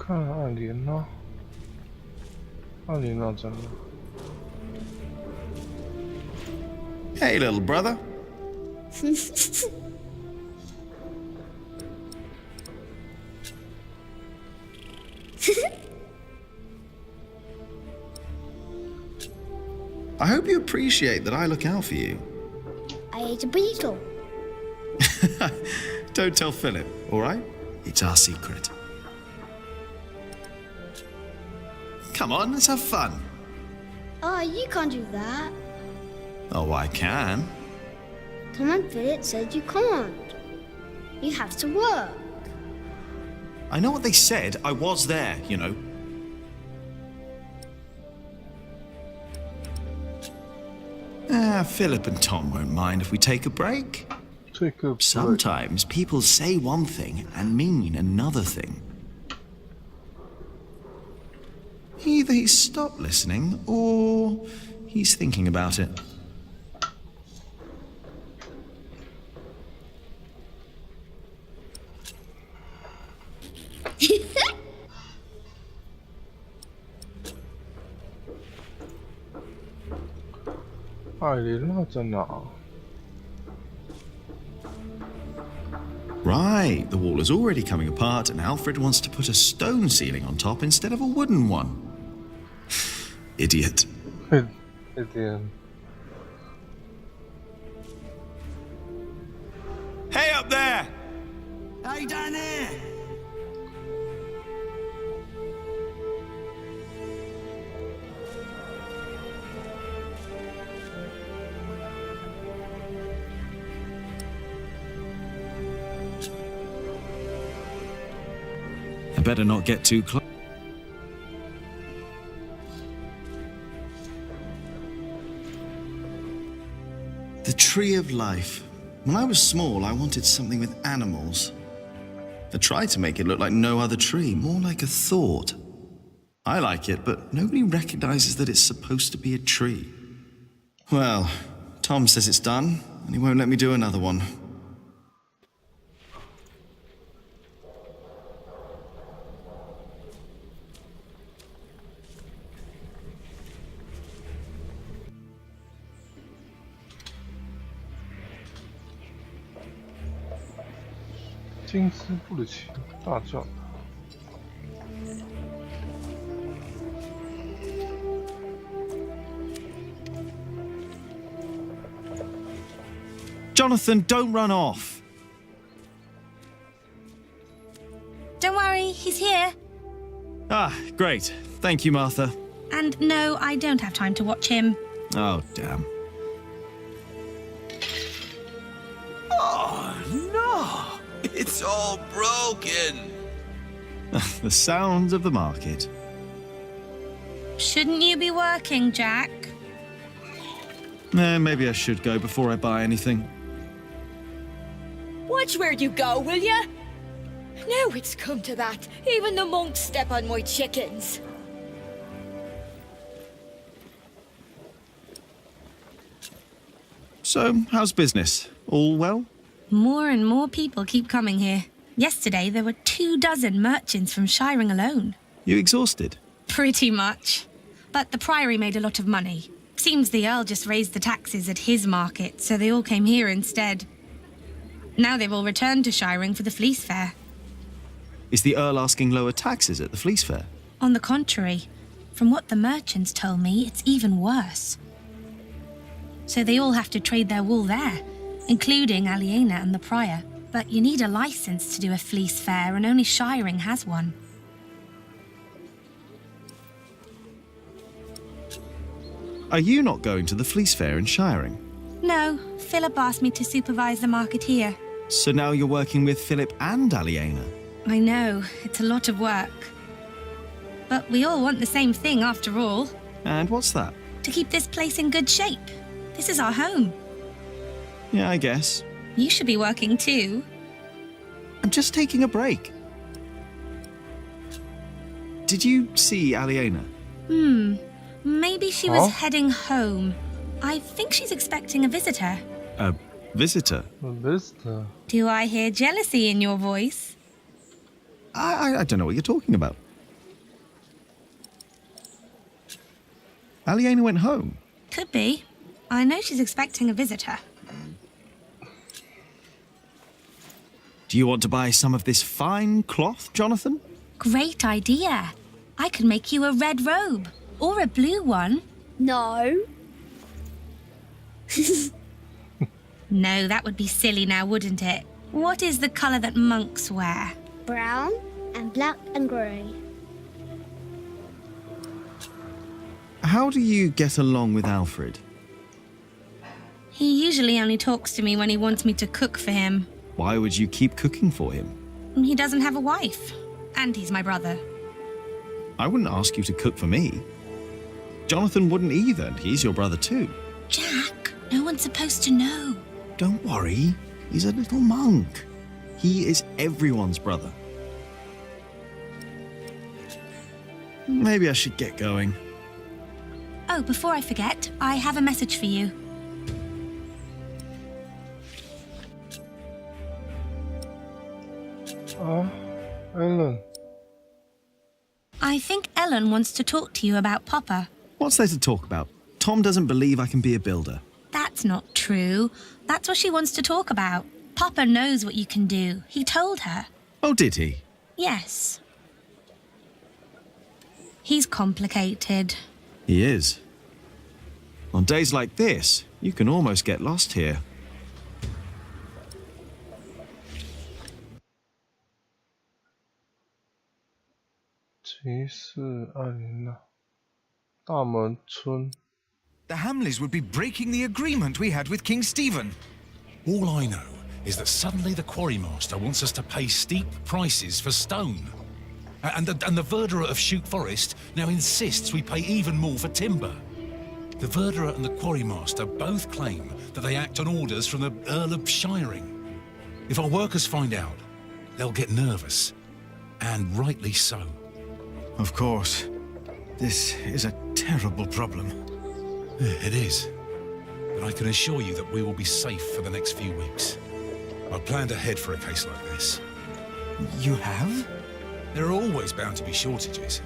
看艾琳呢？艾琳娜真的。Hey, little brother. I hope you appreciate that I look out for you. I ate a beetle. Don't tell Philip, all right? It's our secret. Come on, let's have fun. Oh, you can't do that. Oh, I can. Tom and Philip said you can't. You have to work. I know what they said. I was there, you know. Philip and Tom won't mind if we take a break. Take a break. Sometimes people say one thing and mean another thing. Either he's stopped listening or he's thinking about it.艾琳娜在哪？ Right, the wall is already coming apart and Alfred wants to put a stone ceiling on top instead of a wooden one. Idiot. Idiot. Hey up there! Hey down there! I better not get too close. The Tree of Life. When I was small, I wanted something with animals. I tried to make it look like no other tree, more like a thought. I like it, but nobody recognizes that it's supposed to be a tree. Well, Tom says it's done, and he won't let me do another one.《金斯布里奇大教堂》。 Jonathan, don't run off. Don't worry, he's here. Ah, great. Thank you, Martha. And no, I don't have time to watch him. Oh, damn. Oh, no! It's all broken! The sounds of the market. Shouldn't you be working, Jack? Maybe I should go before I buy anything. Watch where you go, will ya? Now it's come to that. Even the monks step on my chickens. So, how's business? All well? More and more people keep coming here. Yesterday, there were 24 merchants from Shiring alone. You exhausted? Pretty much. But the Priory made a lot of money. Seems the Earl just raised the taxes at his market, so they all came here instead. Now they've all returned to Shiring for the Fleece Fair. Is the Earl asking lower taxes at the Fleece Fair? On the contrary, from what the merchants told me, it's even worse. So they all have to trade their wool there, including Aliena and the Prior. But you need a license to do a Fleece Fair, and only Shiring has one. Are you not going to the Fleece Fair in Shiring? No, Philip asked me to supervise the market here. So now you're working with Philip and Aliena? I know, it's a lot of work. But we all want the same thing after all. And what's that? To keep this place in good shape. This is our home. Yeah, I guess. You should be working too. I'm just taking a break. Did you see Aliena? Maybe she was heading home. I think she's expecting a visitor. A visitor? A visitor. Do I hear jealousy in your voice? I don't know what you're talking about. Aliena went home. Could be. I know she's expecting a visitor. Do you want to buy some of this fine cloth, Jonathan? Great idea. I could make you a red robe. Or a blue one. No. No, that would be silly now, wouldn't it? What is the colour that monks wear? Brown and black and grey. How do you get along with Alfred? He usually only talks to me when he wants me to cook for him. Why would you keep cooking for him? He doesn't have a wife. And he's my brother. I wouldn't ask you to cook for me. Jonathan wouldn't either, and he's your brother too. Jack, no one's supposed to know. Don't worry, he's a little monk. He is everyone's brother. Maybe I should get going. Oh, before I forget, I have a message for you. Ellen. I think Ellen wants to talk to you about Papa. What's there to talk about? Tom doesn't believe I can be a builder. That's not true. That's what she wants to talk about. Papa knows what you can do. He told her. Oh, did he? Yes. He's complicated. He is. On days like this, you can almost get lost here. The Hamleys would be breaking the agreement we had with King Stephen. All I know is that suddenly the quarrymaster wants us to pay steep prices for stone. And the verderer of Chute Forest now insists we pay even more for timber. The verderer and the quarrymaster both claim that they act on orders from the Earl of Shiring. If our workers find out, they'll get nervous. And rightly so. Of course. This is a terrible problem. It is. But I can assure you that we will be safe for the next few weeks. I've planned ahead for a case like this. You have? There are always bound to be shortages.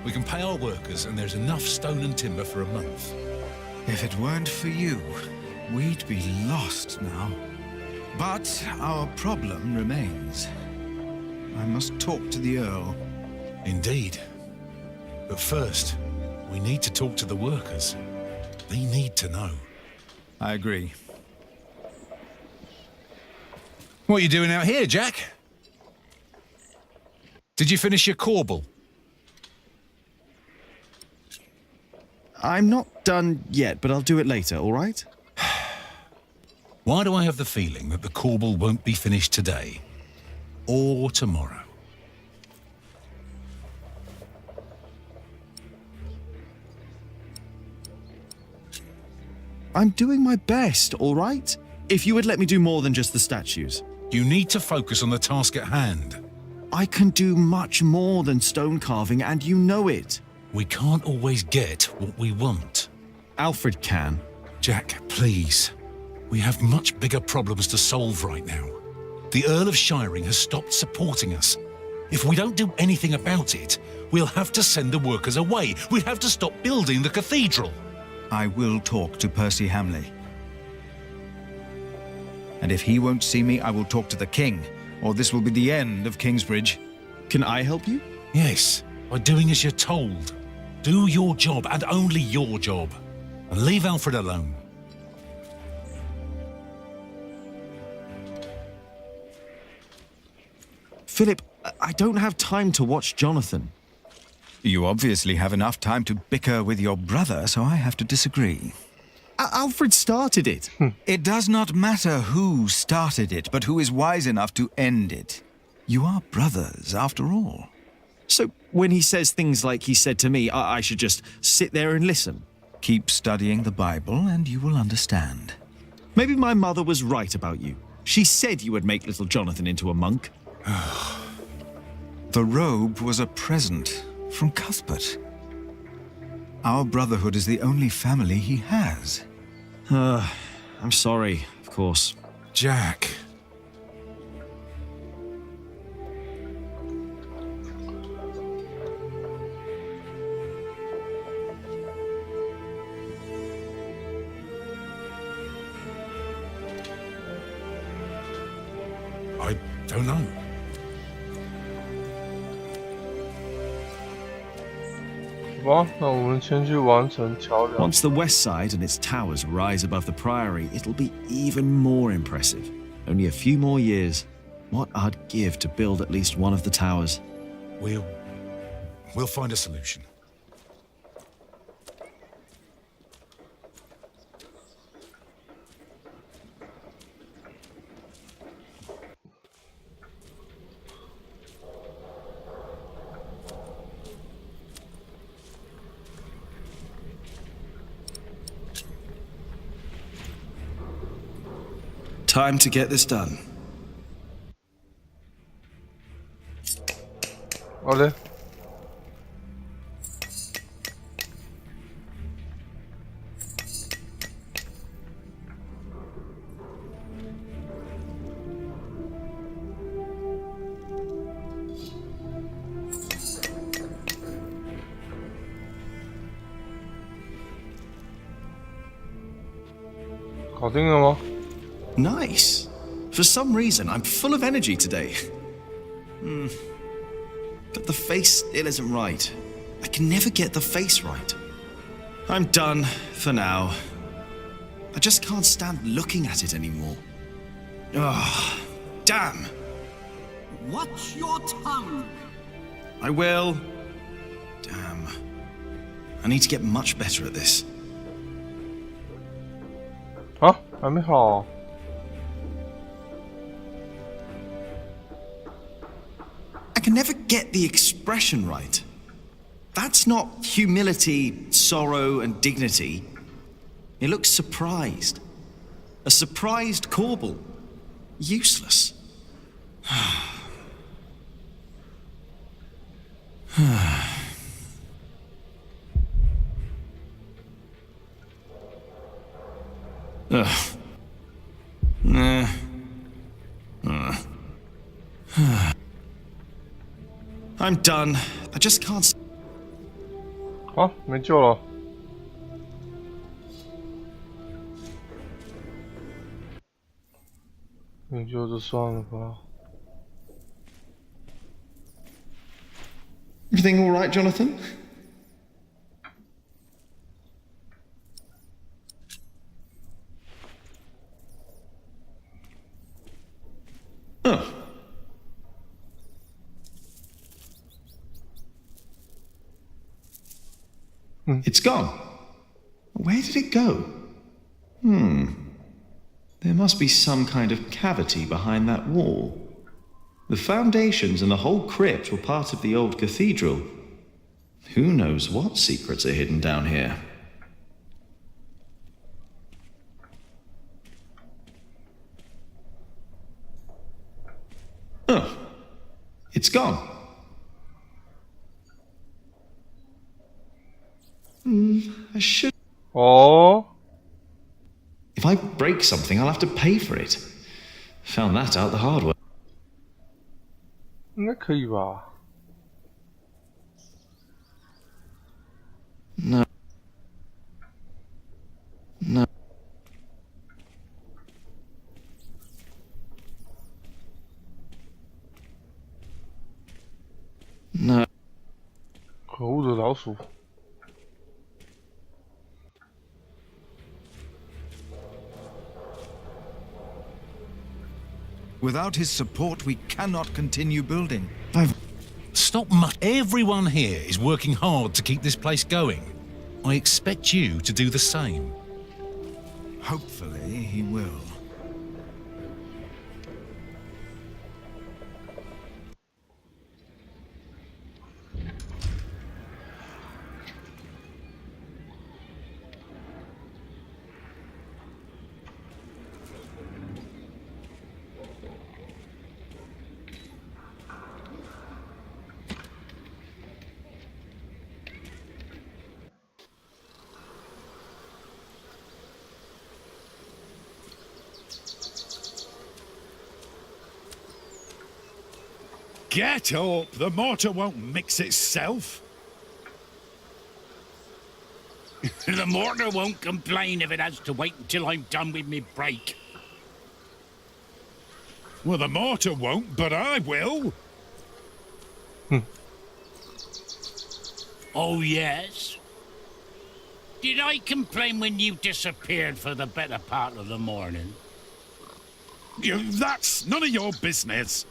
We can pay our workers and there's enough stone and timber for a month. If it weren't for you, we'd be lost now. But our problem remains. I must talk to the Earl. Indeed. But first, we need to talk to the workers. They need to know. I agree. What are you doing out here, Jack? Did you finish your Korbel? I'm not done yet, but I'll do it later, all right? Why do I have the feeling that the Korbel won't be finished today? Or tomorrow? I'm doing my best, all right? If you would let me do more than just the statues. You need to focus on the task at hand. I can do much more than stone carving, and you know it. We can't always get what we want. Alfred can. Jack, please. We have much bigger problems to solve right now. The Earl of Shiring has stopped supporting us. If we don't do anything about it, we'll have to send the workers away. We'll have to stop building the cathedral. I will talk to Percy Hamley. And if he won't see me, I will talk to the king, or this will be the end of Kingsbridge. Can I help you? Yes, by doing as you're told. Do your job, and only your job. And leave Alfred alone. Philip, I don't have time to watch Jonathan. You obviously have enough time to bicker with your brother, so I have to disagree. Alfred started it. It does not matter who started it, but who is wise enough to end it. You are brothers, after all. So when he says things like he said to me, I should just sit there and listen. Keep studying the Bible and you will understand. Maybe my mother was right about you. She said you would make little Jonathan into a monk. The robe was a present from Cuthbert. Our brotherhood is the only family he has. I'm sorry, of course. Jack. I don't know. 好吧，那我们先去完成桥梁。 Once the west side and its towers rise above the Priory, it'll be even more impressive. Only a few more years. What I'd give to build at least one of the towers. We'll find a solution. Time to get this done. 好嘞。搞定了吗？ Nice. For some reason, I'm full of energy today. But the face still isn't right. I can never get the face right. I'm done for now. I just can't stand looking at it anymore. Ah, damn. Watch your tongue. I will. Damn. I need to get much better at this. 啊，还没好。 I can never get the expression right. That's not humility, sorrow, and dignity. It looks surprised. A surprised Korbel. Useless. Ugh. Nah. I'm done. I just can't. 啊，没救了。没救就算了吧。 Everything all right, Jonathan? Oh. It's gone. Where did it go? There must be some kind of cavity behind that wall. The foundations and the whole crypt were part of the old cathedral. Who knows what secrets are hidden down here? Oh, it's gone. I should. Oh. If I break something, I'll have to pay for it. Found that out the hard way. 应该可以吧？ No. No. No. 可恶的老鼠！ Without his support, we cannot continue building. Stop Everyone here is working hard to keep this place going. I expect you to do the same. Hopefully, he will. Get up! The mortar won't mix itself. The mortar won't complain if it has to wait until I'm done with me break. Well, the mortar won't, but I will. Oh, yes? Did I complain when you disappeared for the better part of the morning? That's none of your business.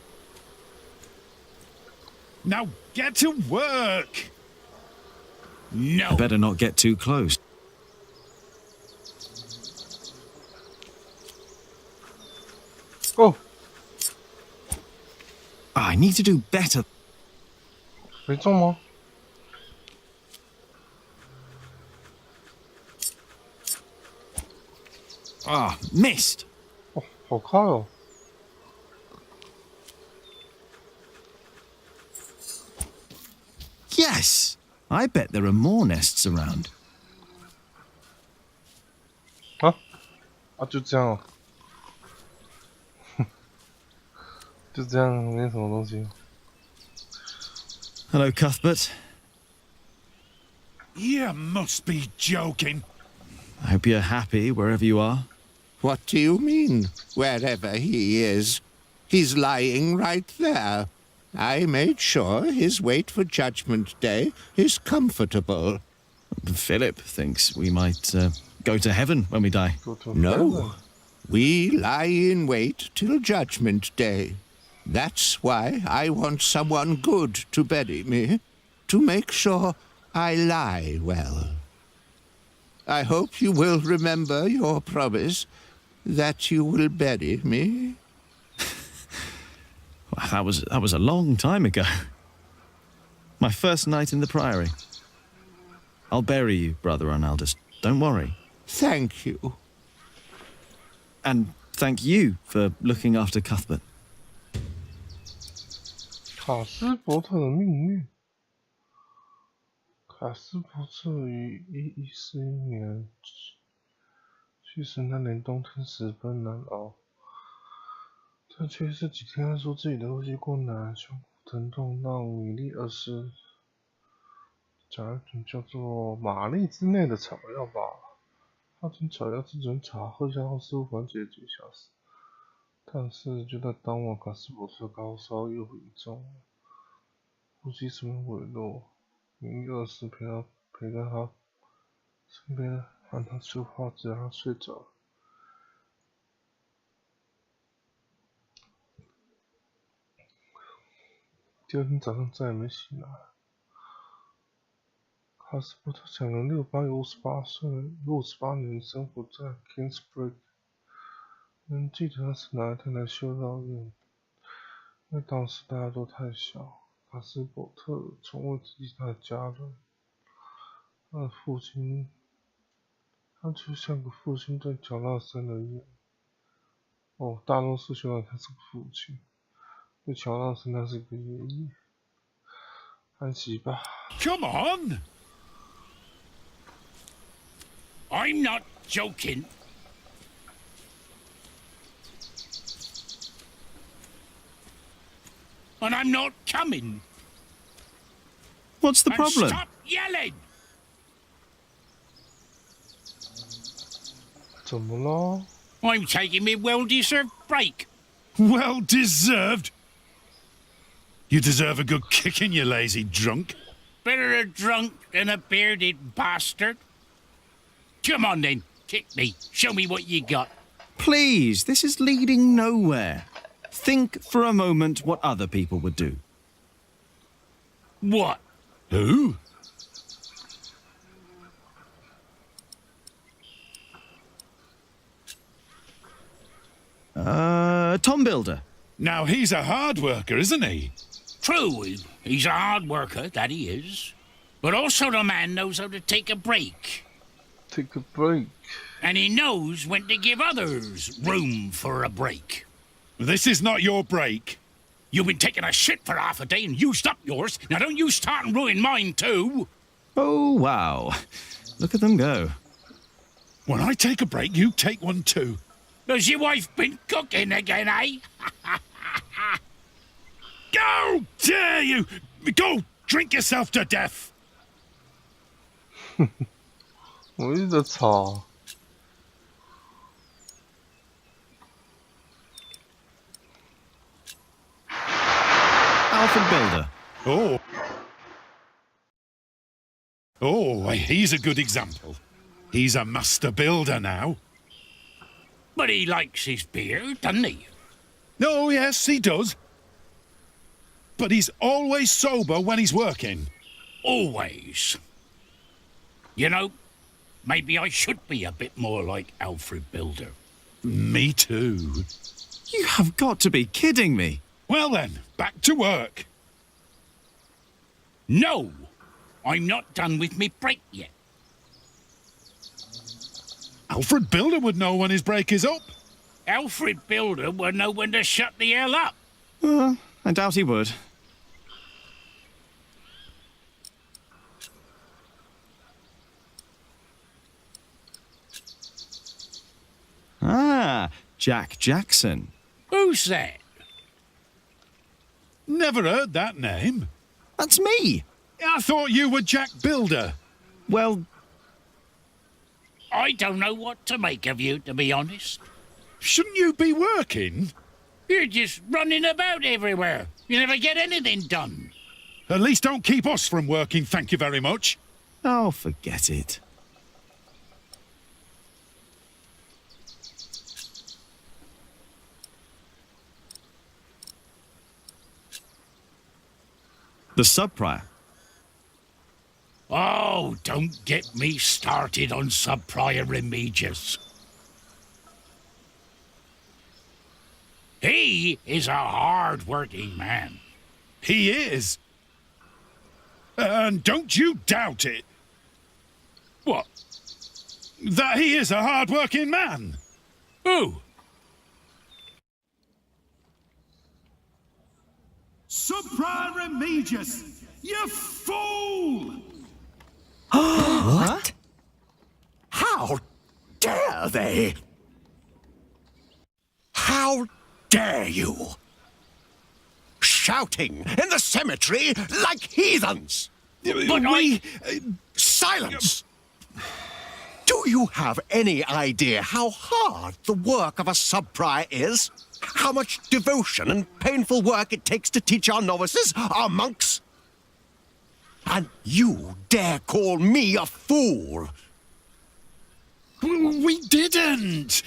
Now get to work. No. Better not get too close. Oh, I need to do better. 没中吗？ Ah, missed. 哦，好快哦！ Yes. I bet there are more nests around. 啊，就这样哦，就这样，没什么东西。 Hello, Cuthbert. You must be joking. I hope you're happy wherever you are. What do you mean, wherever he is? He's lying right there. I made sure his wait for Judgment Day is comfortable. Philip thinks we might go to heaven when we die. No, we lie in wait till Judgment Day. That's why I want someone good to bury me, to make sure I lie well. I hope you will remember your promise that you will bury me. That was a long time ago. My first night in the Priory. I'll bury you, Brother Arnaldus. Don't worry. Thank you. And thank you for looking after Cuthbert. 卡斯伯特的命运。卡斯伯特于1141年去世，那年冬天十分难熬。他去世几天还说自己的呼吸困难，胸口疼痛，让米利二世讲一种叫做玛丽之内的草药吧。他将草药制成茶，喝下后似乎缓解几小时。但是就在当晚，卡斯伯特高烧又严重了，呼吸十分微弱。米利二世陪在他身边，让他说话，直到他睡着了。第二天早上再也没醒来。卡斯伯特享年68，有58岁，有58年生活在 Kingsbridge。能记得他是哪一天来修道院，因为当时大家都太小。卡斯伯特从未提及他的家人，他的父亲，他就像个父亲对乔纳森而言。哦，大多数修道他是个父亲，对乔纳森他是个爷爷。安息吧。Come on! I'm not joking. And I'm not coming. What's the And problem? Stop yelling! 怎么了？ I'm taking me well-deserved break. Well deserved. You deserve a good kicking, you lazy drunk. Better a drunk than a bearded bastard. Come on then, kick me. Show me what you got. Please, this is leading nowhere. Think for a moment what other people would do. What? Who? Tom Builder. Now he's a hard worker, isn't he? True, he's a hard worker, that he is. But also the man knows how to take a break. Take a break. And he knows when to give others room for a break. This is not your break. You've been taking a shit for half a day and used up yours. Now don't you start and ruin mine too. Oh, wow. Look at them go. When I take a break, you take one too. Has your wife been cooking again, eh? How dare you! Go drink yourself to death! 我一直在吵。Alfred Builder. Oh. Oh, he's a good example. He's a master builder now. But he likes his beer, doesn't he? Oh, yes, he does. But he's always sober when he's working. Always. You know, maybe I should be a bit more like Alfred Builder. Me too. You have got to be kidding me. Well then, back to work. No! I'm not done with me break yet. Alfred Builder would know when his break is up. Alfred Builder will know when to shut the hell up. I doubt he would. Ah, Jack Jackson. Who's that? Never heard that name. That's me. I thought you were Jack Builder. Well, I don't know what to make of you, to be honest. Shouldn't you be working? You're just running about everywhere. You never get anything done. At least don't keep us from working, thank you very much. oh, forget it. The sub-prior. Oh, don't get me started on Sub-Prior Remigius. He is a hard-working man. He is. And don't you doubt it. What? That he is a hard-working man. Who? Sub-Prior Remigius, you fool! What? How dare they? How dare you? Shouting in the cemetery like heathens! But Silence! Do you have any idea how hard the work of a sub-prior is? How much devotion and painful work it takes to teach our novices, our monks? And you dare call me a fool? We didn't.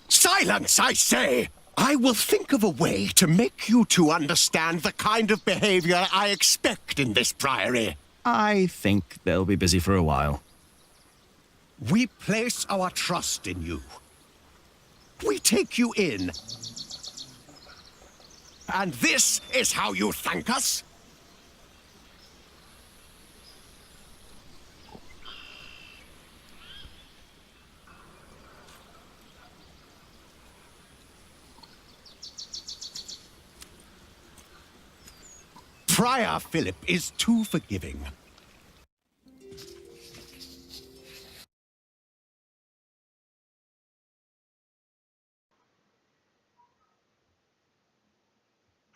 Silence, I say! I will think of a way to make you two understand the kind of behavior I expect in this priory. I think they'll be busy for a while. We place our trust in you. We take you in. And this is how you thank us? Prior Philip is too forgiving.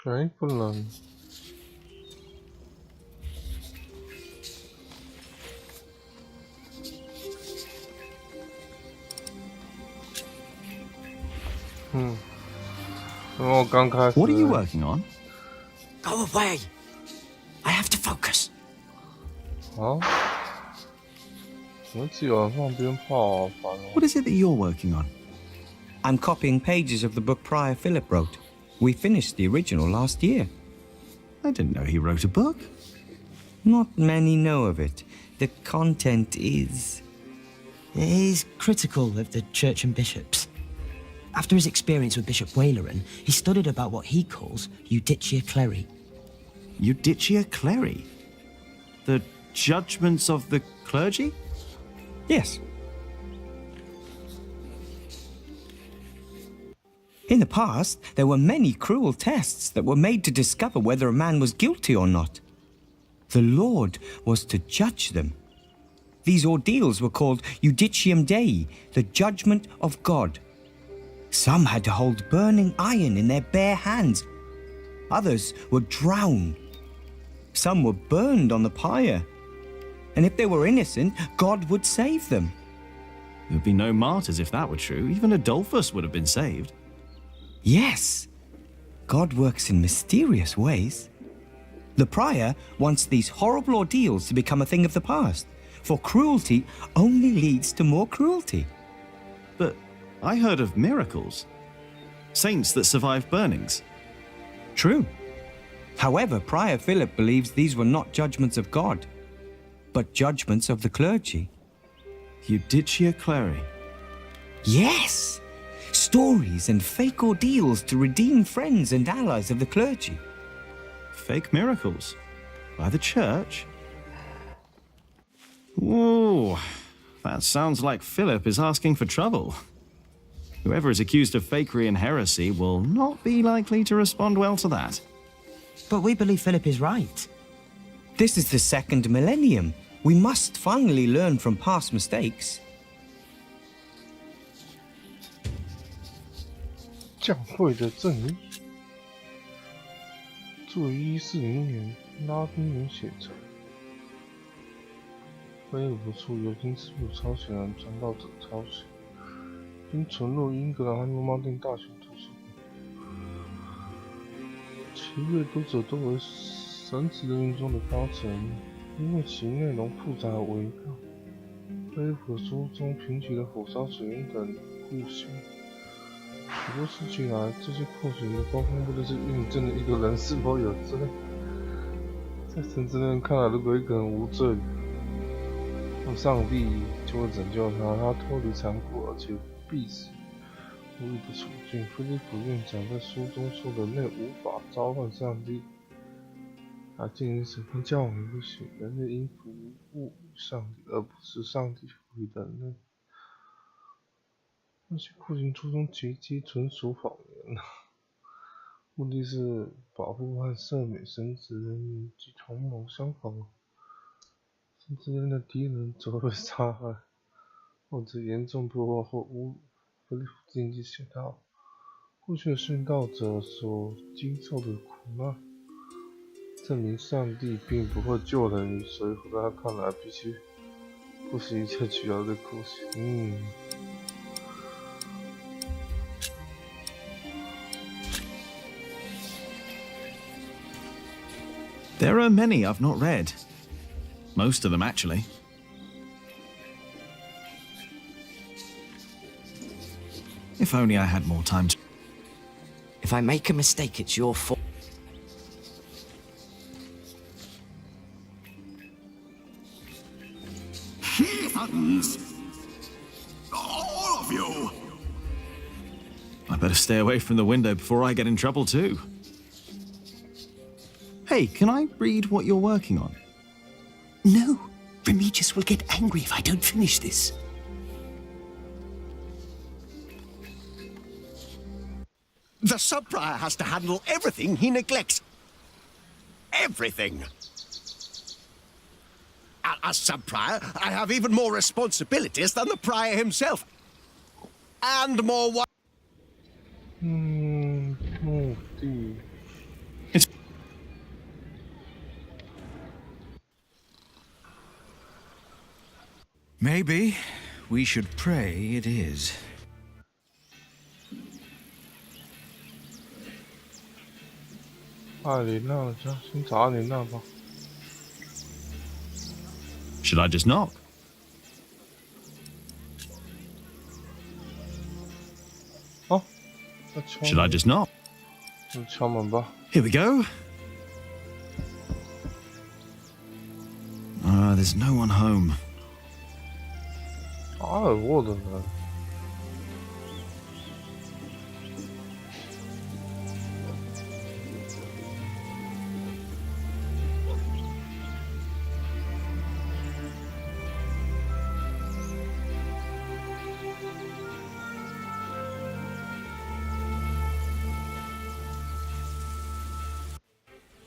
Right, pulang. Oh, What are you working on? Go away. I have to focus. 啊？我只有人放鞭炮，好烦哦。 What is it that you're working on? I'm copying pages of the book Prior Philip wrote. We finished the original last year. I didn't know he wrote a book. Not many know of it. The content is... He's critical of the church and bishops. After his experience with Bishop Waleran, he studied about what he calls Judicia Cleri. Judicia Cleri? The judgments of the clergy? Yes. In the past, there were many cruel tests that were made to discover whether a man was guilty or not. The Lord was to judge them. These ordeals were called Judicium Dei, the judgment of God. Some had to hold burning iron in their bare hands. Others were drowned. Some were burned on the pyre. And if they were innocent, God would save them. There would be no martyrs if that were true. Even Adolphus would have been saved. Yes. God works in mysterious ways. The prior wants these horrible ordeals to become a thing of the past, for cruelty only leads to more cruelty. But I heard of miracles. Saints that survive burnings. True. However, Prior Philip believes these were not judgments of God, but judgments of the clergy. Judicia Cleri. Yes! Stories and fake ordeals to redeem friends and allies of the clergy. Fake miracles? By the church? Ooh, that sounds like Philip is asking for trouble. Whoever is accused of fakery and heresy will not be likely to respond well to that. But we believe Philip is right. This is the second millennium. We must finally learn from past mistakes. 教会的正义，注于1400年拉丁文写成。菲利普处由金斯普抄写人传道者抄写，并存入英格兰和罗马定大学图书馆。其阅读者都为神职人员中的高层，因为其内容复杂而微妙。菲利普书中评起了火烧水源等故事。 许多世纪来，这些扩写的沟通不就是印证了一个人是否有罪？在神职人员看来，如果一个人无罪，那么上帝就会拯救他，他脱离残酷而且必死无疑的处境。菲利普院长在书中说的那无法召唤上帝来进行审判教皇不行，人类应服务上帝，而不是上帝赋予人类。 那些酷刑初衷奇迹纯属谎言，目的是保护和赦免神职人员及同盟相反，神职人员的敌人则会被杀害，或者严重破坏或侮辱。菲利普经济写道：过去的殉道者所经受的苦难，证明上帝并不会救人于水火，在他看来，必须不惜一切取消这酷刑。There are many I've not read. Most of them, actually. If only I had more time to... If I make a mistake, it's your fault. Heathens! All of you! I better stay away from the window before I get in trouble, too. Hey, can I read what you're working on? No. Remigius will get angry if I don't finish this. The sub-prior has to handle everything he neglects. Everything. As sub-prior, I have even more responsibilities than the prior himself. And more what? Maybe we should pray it is. Should I just knock? Should I just knock? Here we go. There's no one home.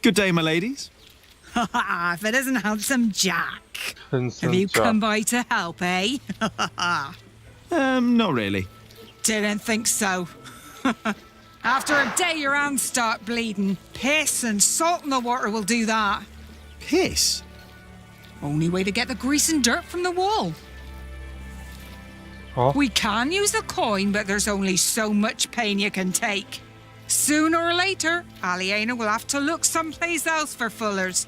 Good day, my ladies. If it isn't handsome Jack. Have you come by to help, eh? Not really. Didn't think so. After a day your hands start bleeding. Piss and salt in the water will do that. Piss? Only way to get the grease and dirt from the wall. We can use the coin, but there's only so much pain you can take. Sooner or later, Aliena will have to look someplace else for fullers.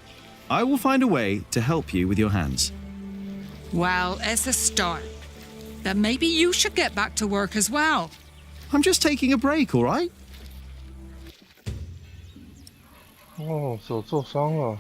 I will find a way to help you with your hands. Well, it's a start. Then maybe you should get back to work as well. I'm just taking a break, all right? 哦，手受伤了。